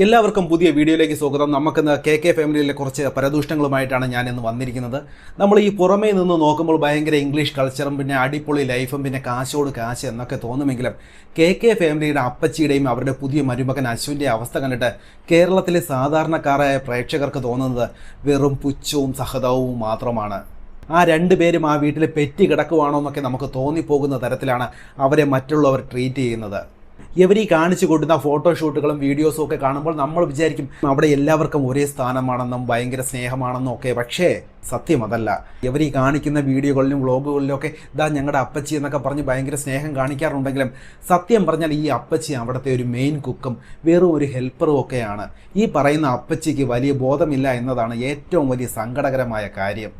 എല്ലാവർക്കും പുതിയ വീഡിയോയിലേക്ക് സ്വാഗതം. നമുക്കിന്ന് കെ ഫാമിലിയിലെ കുറച്ച് പരദൂഷണങ്ങളുമായിട്ടാണ് ഞാൻ ഇന്ന് വന്നിരിക്കുന്നത്. നമ്മൾ ഈ പുറമേ നിന്ന് നോക്കുമ്പോൾ ഭയങ്കര ഇംഗ്ലീഷ് കൾച്ചറും പിന്നെ അടിപൊളി ലൈഫും പിന്നെ കാശോട് കാശ് എന്നൊക്കെ തോന്നുമെങ്കിലും കെ ഫാമിലിയുടെ അപ്പച്ചിയുടെയും അവരുടെ പുതിയ മരുമകൻ അശ്വിൻ്റെ അവസ്ഥ കണ്ടിട്ട് കേരളത്തിലെ സാധാരണക്കാരായ പ്രേക്ഷകർക്ക് തോന്നുന്നത് വെറും പുച്ഛവും സഹതാവും മാത്രമാണ്. ആ രണ്ടുപേരും ആ വീട്ടിൽ പെറ്റി കിടക്കുവാണോ എന്നൊക്കെ നമുക്ക് തോന്നിപ്പോകുന്ന തരത്തിലാണ് അവരെ മറ്റുള്ളവർ ട്രീറ്റ് ചെയ്യുന്നത്. ഇവർ ഈ കാണിച്ചു കൊടുക്കുന്ന ഫോട്ടോഷൂട്ടുകളും വീഡിയോസും ഒക്കെ കാണുമ്പോൾ നമ്മൾ വിചാരിക്കും അവിടെ എല്ലാവർക്കും ഒരേ സ്ഥാനമാണെന്നും ഭയങ്കര സ്നേഹമാണെന്നും ഒക്കെ. പക്ഷേ സത്യം അതല്ല. ഇവർ ഈ കാണിക്കുന്ന വീഡിയോകളിലും വ്ളോഗുകളിലും ഒക്കെ ഇതാ ഞങ്ങളുടെ അപ്പച്ചി എന്നൊക്കെ പറഞ്ഞ് ഭയങ്കര സ്നേഹം കാണിക്കാറുണ്ടെങ്കിലും സത്യം പറഞ്ഞാൽ ഈ അപ്പച്ചി അവിടുത്തെ ഒരു മെയിൻ കുക്കും വെറും ഒരു ഹെൽപ്പറും ഒക്കെയാണ്. ഈ പറയുന്ന അപ്പച്ചിക്ക് വലിയ ബോധമില്ല എന്നതാണ് ഏറ്റവും വലിയ സങ്കടകരമായ കാര്യം.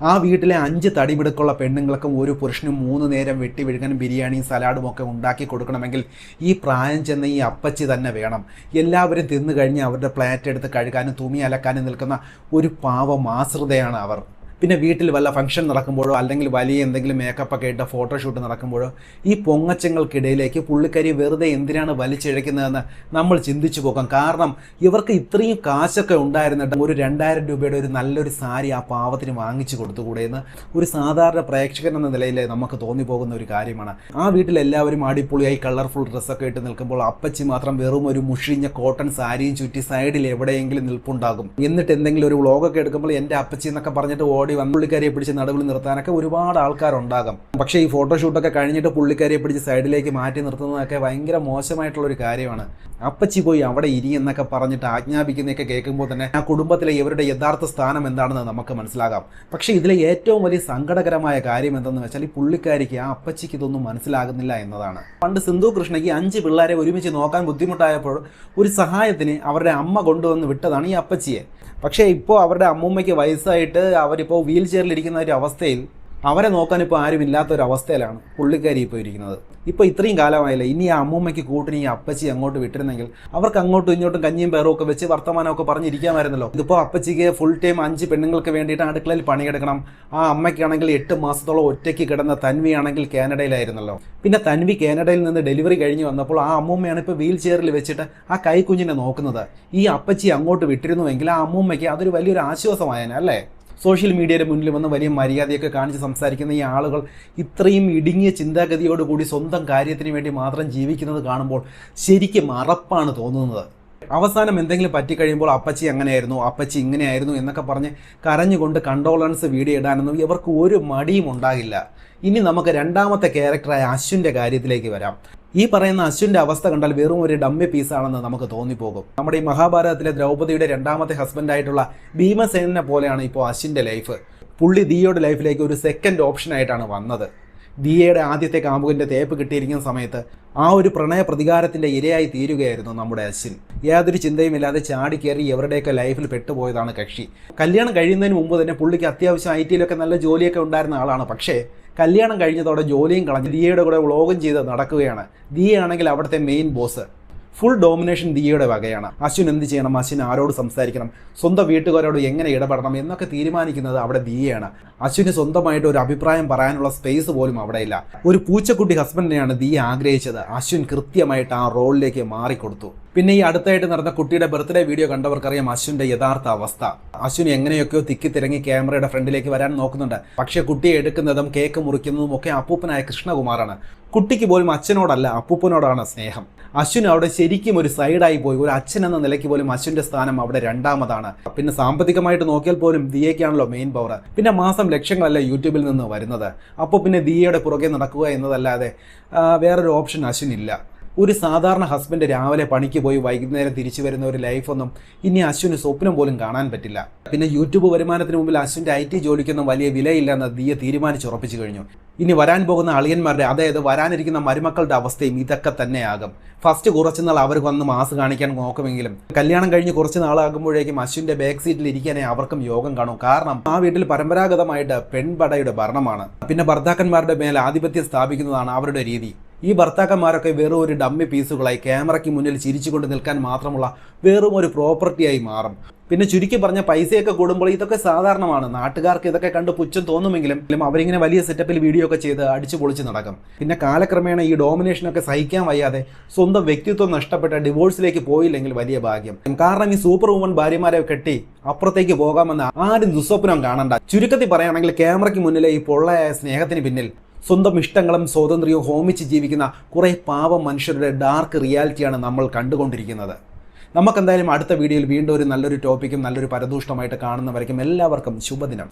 ആ വീട്ടിലെ 5 തടിമിടുക്കുള്ള പെണ്ണുങ്ങൾക്കും ഒരു പുരുഷനും 3 നേരം വെട്ടി വിഴുകാനും ബിരിയാണിയും സലാഡും ഒക്കെ ഉണ്ടാക്കി കൊടുക്കണമെങ്കിൽ ഈ പ്രായം ചെന്ന ഈ അപ്പച്ചി തന്നെ വേണം. എല്ലാവരും തിന്നു കഴിഞ്ഞ് അവരുടെ പ്ലേറ്റ് എടുത്ത് കഴുകാനും തുണി അലക്കാനും നിൽക്കുന്ന ഒരു പാവം ആശ്രിതയാണ് അവർ. പിന്നെ വീട്ടിൽ വല്ല ഫംഗ്ഷൻ നടക്കുമ്പോഴോ അല്ലെങ്കിൽ വലിയ എന്തെങ്കിലും മേക്കപ്പൊക്കെ ഇട്ട ഫോട്ടോഷൂട്ട് നടക്കുമ്പോഴോ ഈ പൊങ്ങച്ചങ്ങൾക്കിടയിലേക്ക് പുള്ളിക്കാരി വെറുതെ എന്തിനാണ് വലിച്ചിഴയ്ക്കുന്നതെന്ന് നമ്മൾ ചിന്തിച്ചു പോകാം. കാരണം ഇവർക്ക് ഇത്രയും കാശൊക്കെ ഉണ്ടായിരുന്നിട്ട് ഒരു 2000 രൂപയുടെ ഒരു നല്ലൊരു സാരി ആ പാവത്തിന് വാങ്ങിച്ചു കൊടുത്തുകൂടെ എന്ന് ഒരു സാധാരണ പ്രേക്ഷകൻ എന്ന നിലയിൽ നമുക്ക് തോന്നിപ്പോകുന്ന ഒരു കാര്യമാണ്. ആ വീട്ടിൽ എല്ലാവരും അടിപൊളിയായി കളർഫുൾ ഡ്രസ്സൊക്കെ ഇട്ട് നിൽക്കുമ്പോൾ അപ്പച്ചി മാത്രം വെറും ഒരു മുഷിഞ്ഞ കോട്ടൺ സാരിയും ചുറ്റി സൈഡിൽ എവിടെയെങ്കിലും നിൽപ്പുണ്ടാകും. എന്നിട്ട് എന്തെങ്കിലും ഒരു വ്ളോഗൊക്കെ എടുക്കുമ്പോൾ എൻ്റെ അപ്പച്ചി എന്നൊക്കെ പറഞ്ഞിട്ട് പുള്ളിക്കാരിയെ പിടിച്ച് നടുവിൽ നിർത്താനൊക്കെ ഒരുപാട് ആൾക്കാരുണ്ടാകും. പക്ഷേ ഈ ഫോട്ടോഷൂട്ടൊക്കെ കഴിഞ്ഞിട്ട് പുള്ളിക്കാരിയെ പിടിച്ച് സൈഡിലേക്ക് മാറ്റി നിർത്തുന്നതൊക്കെ ഭയങ്കര മോശമായിട്ടുള്ളൊരു കാര്യമാണ്. അപ്പച്ചി പോയി അവിടെ ഇരി എന്നൊക്കെ പറഞ്ഞിട്ട് ആജ്ഞാപിക്കുന്നതൊക്കെ കേൾക്കുമ്പോൾ തന്നെ ആ കുടുംബത്തിലെ ഇവരുടെ യഥാർത്ഥ സ്ഥാനം എന്താണെന്ന് നമുക്ക് മനസ്സിലാകാം. പക്ഷേ ഇതിലെ ഏറ്റവും വലിയ സങ്കടകരമായ കാര്യം എന്തെന്ന് വെച്ചാൽ ഈ പുള്ളിക്കാരിക്ക് ആ അപ്പച്ചിക്ക് ഇതൊന്നും മനസ്സിലാകുന്നില്ല എന്നതാണ്. പണ്ട് സിന്ധു കൃഷ്ണയ്ക്ക് 5 പിള്ളേരെ ഒരുമിച്ച് നോക്കാൻ ബുദ്ധിമുട്ടായപ്പോൾ ഒരു സഹായത്തിന് അവരുടെ അമ്മ കൊണ്ടുവന്ന് വിട്ടതാണ് ഈ അപ്പച്ചിയെ. പക്ഷേ ഇപ്പോൾ അവരുടെ അമ്മൂമ്മയ്ക്ക് വയസ്സായിട്ട് അവരിപ്പോൾ വീൽ ചെയറിലിരിക്കുന്ന ഒരു അവസ്ഥയിൽ അവരെ നോക്കാൻ ഇപ്പോൾ ആരും ഇല്ലാത്തൊരവസ്ഥയിലാണ് പുള്ളിക്കാരി ഇപ്പോൾ ഇരിക്കുന്നത്. ഇപ്പോൾ ഇത്രയും കാലമായില്ല, ഇനി ആ അമ്മൂമ്മയ്ക്ക് കൂട്ടിന് ഈ അപ്പച്ചി അങ്ങോട്ട് വിട്ടിരുന്നെങ്കിൽ അവർക്ക് അങ്ങോട്ടും ഇങ്ങോട്ടും കഞ്ഞിയും പേറും ഒക്കെ വെച്ച് വർത്തമാനമൊക്കെ പറഞ്ഞിരിക്കാമായിരുന്നല്ലോ. ഇതിപ്പോൾ അപ്പച്ചിക്ക് ഫുൾ ടൈം 5 പെണ്ണുങ്ങൾക്ക് വേണ്ടിയിട്ട് അടുക്കളയിൽ പണിയെടുക്കണം. ആ അമ്മയ്ക്കാണെങ്കിൽ 8 മാസത്തോളം ഒറ്റയ്ക്ക് കിടന്ന തൻവിയാണെങ്കിൽ കാനഡയിലായിരുന്നല്ലോ. പിന്നെ തൻവി കാനഡയിൽ നിന്ന് ഡെലിവറി കഴിഞ്ഞ് വന്നപ്പോൾ ആ അമ്മൂമ്മയാണ് ഇപ്പോൾ വീൽ ചെയറിൽ വെച്ചിട്ട് ആ കൈക്കുഞ്ഞിനെ നോക്കുന്നത്. ഈ അപ്പച്ചി അങ്ങോട്ട് വിട്ടിരുന്നുവെങ്കിൽ ആ അമ്മൂമ്മയ്ക്ക് അതൊരു വലിയൊരു ആശ്വാസമായേനെ അല്ലേ. സോഷ്യൽ മീഡിയയുടെ മുന്നിൽ വന്ന് വലിയ മര്യാദയൊക്കെ കാണിച്ച് സംസാരിക്കുന്ന ഈ ആളുകൾ ഇത്രയും ഇടുങ്ങിയ ചിന്താഗതിയോടുകൂടി സ്വന്തം കാര്യത്തിന് വേണ്ടി മാത്രം ജീവിക്കുന്നത് കാണുമ്പോൾ ശരിക്കും അറപ്പാണ് തോന്നുന്നത്. അവസാനം എന്തെങ്കിലും പറ്റിക്കഴിയുമ്പോൾ അപ്പച്ചി അങ്ങനെയായിരുന്നു, അപ്പച്ചി ഇങ്ങനെയായിരുന്നു എന്നൊക്കെ പറഞ്ഞ് കരഞ്ഞുകൊണ്ട് കണ്ടോളൻസ് വീഡിയോ ഇടാനൊന്നും ഇവർക്ക് ഒരു മടിയും ഉണ്ടാകില്ല. ഇനി നമുക്ക് രണ്ടാമത്തെ ക്യാരക്ടറായ അശ്വിൻ്റെ കാര്യത്തിലേക്ക് വരാം. ഈ പറയുന്ന അശ്വിൻ്റെ അവസ്ഥ കണ്ടാൽ വെറും ഒരു ഡമ്മി പീസാണെന്ന് നമുക്ക് തോന്നിപ്പോകും. നമ്മുടെ ഈ മഹാഭാരതത്തിലെ ദ്രൗപദിയുടെ രണ്ടാമത്തെ ഹസ്ബൻഡായിട്ടുള്ള ഭീമസേനനെ പോലെയാണ് ഇപ്പോൾ അശ്വിൻ്റെ ലൈഫ്. പുള്ളി ദിയയുടെ ലൈഫിലേക്ക് ഒരു സെക്കൻഡ് ഓപ്ഷനായിട്ടാണ് വന്നത്. ദിയയുടെ ആദ്യത്തെ കാമുകൻ്റെ തേപ്പ് കിട്ടിയിരിക്കുന്ന സമയത്ത് ആ ഒരു പ്രണയ പ്രതികാരത്തിൻ്റെ ഇരയായി തീരുകയായിരുന്നു നമ്മുടെ അശ്വിൻ. യാതൊരു ചിന്തയുമില്ലാതെ ചാടിക്കയറി എവരുടെയൊക്കെ ലൈഫിൽ പെട്ടുപോയതാണ് കക്ഷി. കല്യാണം കഴിയുന്നതിന് മുമ്പ് തന്നെ പുള്ളിക്ക് അത്യാവശ്യം IT-യിലൊക്കെ നല്ല ജോലിയൊക്കെ ഉണ്ടായിരുന്ന ആളാണ്. പക്ഷേ കല്യാണം കഴിഞ്ഞതോടെ ജോലിയും കളഞ്ഞ് ദിയയുടെ കൂടെ വ്ളോഗും ചെയ്ത് നടക്കുകയാണ്. ദിയയാണെങ്കിൽ അവിടുത്തെ മെയിൻ ബോസ്. ഫുൾ ഡോമിനേഷൻ ദിയയുടെ വകയാണ്. അശ്വിൻ എന്ത് ചെയ്യണം, അശ്വിൻ ആരോട് സംസാരിക്കണം, സ്വന്തം വീട്ടുകാരോട് എങ്ങനെ ഇടപെടണം എന്നൊക്കെ തീരുമാനിക്കുന്നത് അവിടെ ദിയയാണ്. അശ്വിന് സ്വന്തമായിട്ട് ഒരു അഭിപ്രായം പറയാനുള്ള സ്പേസ് പോലും അവിടെയില്ല. ഒരു പൂച്ചക്കുട്ടി ഹസ്ബൻഡിനെയാണ് ദിയ ആഗ്രഹിച്ചത്. അശ്വിൻ കൃത്യമായിട്ട് ആ റോളിലേക്ക് മാറിക്കൊടുത്തു. പിന്നെ ഈ അടുത്തായിട്ട് നടന്ന കുട്ടിയുടെ ബർത്ത്ഡേ വീഡിയോ കണ്ടവർക്കറിയാം അശ്വിൻ്റെ യഥാർത്ഥ അവസ്ഥ. അശ്വിൻ എങ്ങനെയൊക്കെയോ തിക്കിത്തിരങ്ങി ക്യാമറയുടെ ഫ്രണ്ടിലേക്ക് വരാൻ നോക്കുന്നുണ്ട്. പക്ഷേ കുട്ടിയെ എടുക്കുന്നതും കേക്ക് മുറിക്കുന്നതും ഒക്കെ അപ്പൂപ്പനായ കൃഷ്ണകുമാറാണ്. കുട്ടിക്ക് പോലും അച്ഛനോടല്ല അപ്പൂപ്പനോടാണ് സ്നേഹം. അശ്വിൻ അവിടെ ശരിക്കും ഒരു സൈഡായി പോയി. ഒരു അച്ഛൻ എന്ന നിലയ്ക്ക് പോലും അശ്വിൻ്റെ സ്ഥാനം അവിടെ രണ്ടാമതാണ്. പിന്നെ സാമ്പത്തികമായിട്ട് നോക്കിയാൽ പോലും ദിയയ്ക്കാണല്ലോ മെയിൻ പവർ. പിന്നെ മാസം ലക്ഷങ്ങളല്ല യൂട്യൂബിൽ നിന്ന് വരുന്നത്. അപ്പോൾ പിന്നെ ദിയയുടെ പുറകെ നടക്കുക എന്നതല്ലാതെ വേറൊരു ഓപ്ഷൻ അശ്വിനില്ല. ഒരു സാധാരണ ഹസ്ബൻഡ് രാവിലെ പണിക്ക് പോയി വൈകുന്നേരം തിരിച്ചു വരുന്ന ഒരു ലൈഫൊന്നും ഇനി അശ്വിന് സ്വപ്നം പോലും കാണാൻ പറ്റില്ല. പിന്നെ യൂട്യൂബ് വരുമാനത്തിന് മുമ്പിൽ അശ്വിൻ്റെ IT ജോലിക്കൊന്നും വലിയ വിലയില്ലെന്ന് ദിയ തീരുമാനിച്ചുറപ്പിച്ചു കഴിഞ്ഞു. ഇനി വരാൻ പോകുന്ന അളിയന്മാരുടെ, അതായത് വരാനിരിക്കുന്ന മരുമക്കളുടെ അവസ്ഥയും ഇതൊക്കെ തന്നെയാകും. ഫസ്റ്റ് കുറച്ചുനാൾ അവർ വന്ന് മാസ് കാണിക്കാൻ നോക്കുമെങ്കിലും കല്യാണം കഴിഞ്ഞ് കുറച്ച് നാളാകുമ്പോഴേക്കും അശ്വിൻ്റെ ബാക്ക് സീറ്റിൽ ഇരിക്കാനേ അവർക്കും യോഗം കാണും. കാരണം ആ വീട്ടിൽ പരമ്പരാഗതമായിട്ട് പെൺപടയുടെ ഭരണമാണ്. പിന്നെ ഭർത്താക്കന്മാരുടെ മേൽ ആധിപത്യം സ്ഥാപിക്കുന്നതാണ് അവരുടെ രീതി. ഈ ഭർത്താക്കന്മാരൊക്കെ വെറും ഒരു ഡമ്മി പീസുകളായി ക്യാമറയ്ക്ക് മുന്നിൽ ചിരിച്ചുകൊണ്ട് നിൽക്കാൻ മാത്രമുള്ള വെറും ഒരു പ്രോപ്പർട്ടിയായി മാറും. പിന്നെ ചുരുക്കി പറഞ്ഞ പൈസയൊക്കെ കൂടുമ്പോൾ ഇതൊക്കെ സാധാരണമാണ്. നാട്ടുകാർക്ക് ഇതൊക്കെ കണ്ട് പുച്ഛം തോന്നുമെങ്കിലും അവരിങ്ങനെ വലിയ സെറ്റപ്പിൽ വീഡിയോ ഒക്കെ ചെയ്ത് അടിച്ചു പൊളിച്ച് നടക്കും. പിന്നെ കാലക്രമേണ ഈ ഡോമിനേഷനൊക്കെ സഹിക്കാൻ വയ്യാതെ സ്വന്തം വ്യക്തിത്വം നഷ്ടപ്പെട്ട ഡിവോഴ്സിലേക്ക് പോയില്ലെങ്കിൽ വലിയ ഭാഗ്യം. കാരണം ഈ സൂപ്പർ വുമൺ ഭാര്യമാരെ കെട്ടി അപ്പുറത്തേക്ക് പോകാമെന്ന് ആരും ദുസ്വപ്നം കാണണ്ട. ചുരുക്കത്തിൽ പറയുകയാണെങ്കിൽ ക്യാമറയ്ക്ക് മുന്നിലെ ഈ പൊള്ളയായ സ്നേഹത്തിന് പിന്നിൽ സ്വന്തം ഇഷ്ടങ്ങളും സ്വാതന്ത്ര്യവും ഹോമിച്ച് ജീവിക്കുന്ന കുറേ പാവം മനുഷ്യരുടെ ഡാർക്ക് റിയാലിറ്റിയാണ് നമ്മൾ കണ്ടുകൊണ്ടിരിക്കുന്നത്. നമുക്കെന്തായാലും അടുത്ത വീഡിയോയിൽ വീണ്ടും ഒരു നല്ലൊരു ടോപ്പിക്കും നല്ലൊരു പരദൂഷണമായിട്ട് കാണുന്നവരേക്കും എല്ലാവർക്കും ശുഭദിനം.